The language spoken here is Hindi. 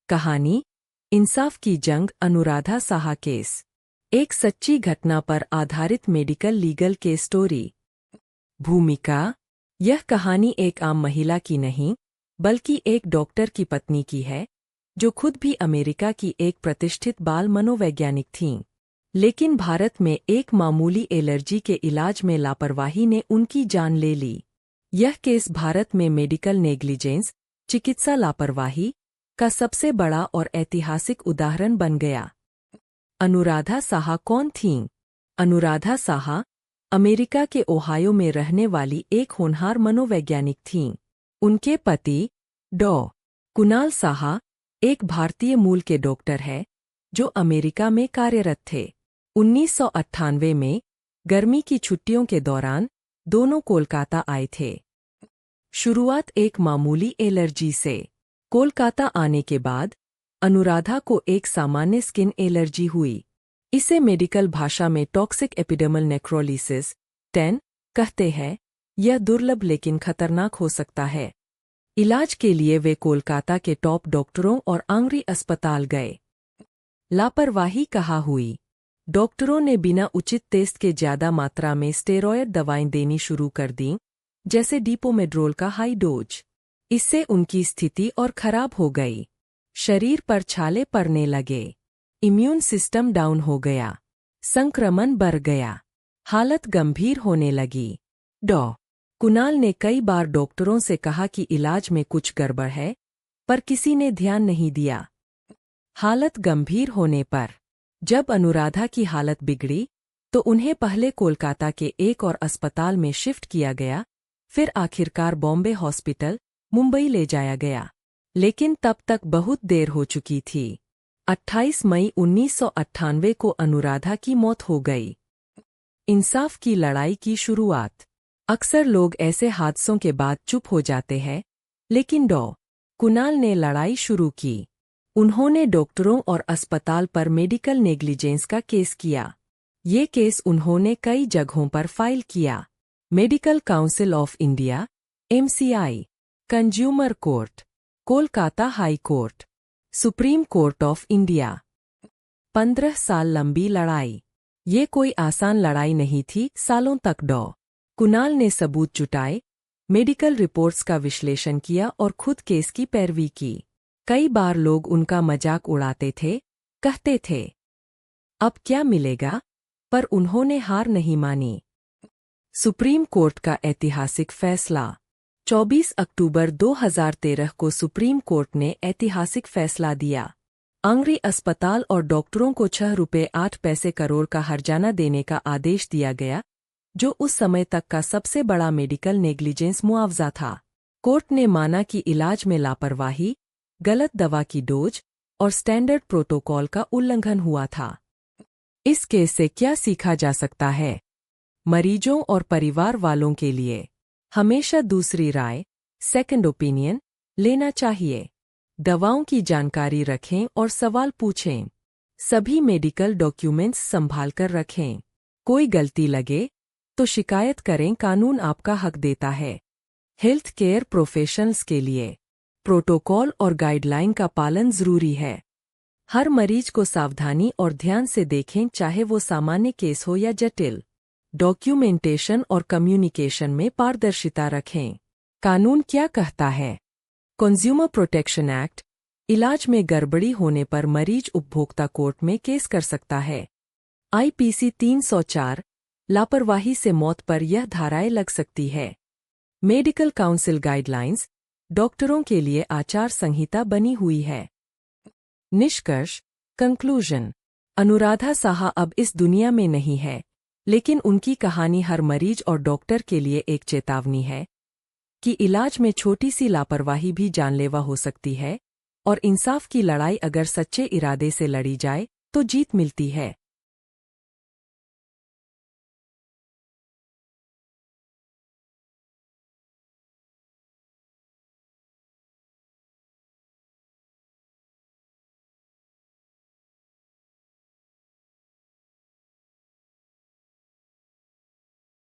कहानी इंसाफ की जंग अनुराधा साहा केस। एक सच्ची घटना पर आधारित मेडिकल लीगल केस स्टोरी। भूमिका। यह कहानी एक आम महिला की नहीं बल्कि एक डॉक्टर की पत्नी की है जो खुद भी अमेरिका की एक प्रतिष्ठित बाल मनोवैज्ञानिक थीं। लेकिन भारत में एक मामूली एलर्जी के इलाज में लापरवाही ने उनकी जान ले ली। यह केस भारत में मेडिकल नेग्लिजेंस, चिकित्सा लापरवाही का सबसे बड़ा और ऐतिहासिक उदाहरण बन गया। अनुराधा साहा कौन थीं? अनुराधा साहा अमेरिका के ओहायो में रहने वाली एक होनहार मनोवैज्ञानिक थीं। उनके पति डॉ. कुणाल साहा एक भारतीय मूल के डॉक्टर हैं जो अमेरिका में कार्यरत थे। 1998 में गर्मी की छुट्टियों के दौरान दोनों कोलकाता आए थे। शुरुआत एक मामूली एलर्जी से। कोलकाता आने के बाद अनुराधा को एक सामान्य स्किन एलर्जी हुई। इसे मेडिकल भाषा में टॉक्सिक एपिडर्मल नेक्रोलिसिस (TEN) कहते हैं। यह दुर्लभ लेकिन खतरनाक हो सकता है। इलाज के लिए वे कोलकाता के टॉप डॉक्टरों और आंगरी अस्पताल गए। लापरवाही कहाँ हुई? डॉक्टरों ने बिना उचित टेस्ट के ज्यादा मात्रा में स्टेरॉयड दवाएं देनी शुरू कर दीं, जैसे डिपोमेड्रोल का हाई डोज। इससे उनकी स्थिति और खराब हो गई। शरीर पर छाले पड़ने लगे। इम्यून सिस्टम डाउन हो गया। संक्रमण बढ़ गया। हालत गंभीर होने लगी। डॉ. कुणाल ने कई बार डॉक्टरों से कहा कि इलाज में कुछ गड़बड़ है, पर किसी ने ध्यान नहीं दिया। हालत गंभीर होने पर जब अनुराधा की हालत बिगड़ी तो उन्हें पहले कोलकाता के एक और अस्पताल में शिफ्ट किया गया, फिर आखिरकार बॉम्बे हॉस्पिटल, मुंबई ले जाया गया। लेकिन तब तक बहुत देर हो चुकी थी। 28 मई 1998 को अनुराधा की मौत हो गई। इंसाफ की लड़ाई की शुरुआत। अक्सर लोग ऐसे हादसों के बाद चुप हो जाते हैं, लेकिन डॉ. कुणाल ने लड़ाई शुरू की। उन्होंने डॉक्टरों और अस्पताल पर मेडिकल नेग्लिजेंस का केस किया। ये केस उन्होंने कई जगहों पर फाइल किया। Medical council of India (MCI), consumer court, Kolkata high court, supreme court of India. 15 साल लंबी लड़ाई। ये कोई आसान लड़ाई नहीं थी। सालों तक डॉ. कुणाल ने सबूत जुटाए, मेडिकल रिपोर्ट्स का विश्लेषण किया और खुद केस की पैरवी की। कई बार लोग उनका मजाक उड़ाते थे, कहते थे अब क्या मिलेगा, पर उन्होंने हार नहीं मानी। सुप्रीम कोर्ट का ऐतिहासिक फैसला। 24 अक्टूबर 2013 को सुप्रीम कोर्ट ने ऐतिहासिक फैसला दिया। आंगरी अस्पताल और डॉक्टरों को ₹6.08 करोड़ का हर्जाना देने का आदेश दिया गया, जो उस समय तक का सबसे बड़ा मेडिकल नेग्लिजेंस मुआवजा था। कोर्ट ने माना कि इलाज में लापरवाही, गलत दवा की डोज और स्टैंडर्ड प्रोटोकॉल का उल्लंघन हुआ था। इस केस से क्या सीखा जा सकता है? मरीजों और परिवार वालों के लिए हमेशा दूसरी राय, सेकंड ओपिनियन, लेना चाहिए। दवाओं की जानकारी रखें और सवाल पूछें। सभी मेडिकल डॉक्यूमेंट्स संभाल कर रखें। कोई गलती लगे तो शिकायत करें, कानून आपका हक देता है। हेल्थ केयर प्रोफेशनल्स के लिए प्रोटोकॉल और गाइडलाइन का पालन जरूरी है। हर मरीज को सावधानी और ध्यान से देखें, चाहे वो सामान्य केस हो या जटिल। डॉक्यूमेंटेशन और कम्युनिकेशन में पारदर्शिता रखें। कानून क्या कहता है? कंज्यूमर प्रोटेक्शन एक्ट, इलाज में गड़बड़ी होने पर मरीज उपभोक्ता कोर्ट में केस कर सकता है। IPC 304, लापरवाही से मौत पर यह धाराएं लग सकती है। मेडिकल काउंसिल गाइडलाइंस, डॉक्टरों के लिए आचार संहिता बनी हुई है। निष्कर्ष, कंक्लूजन। अनुराधा साहा अब इस दुनिया में नहीं है, लेकिन उनकी कहानी हर मरीज और डॉक्टर के लिए एक चेतावनी है कि इलाज में छोटी सी लापरवाही भी जानलेवा हो सकती है, और इंसाफ की लड़ाई अगर सच्चे इरादे से लड़ी जाए तो जीत मिलती है।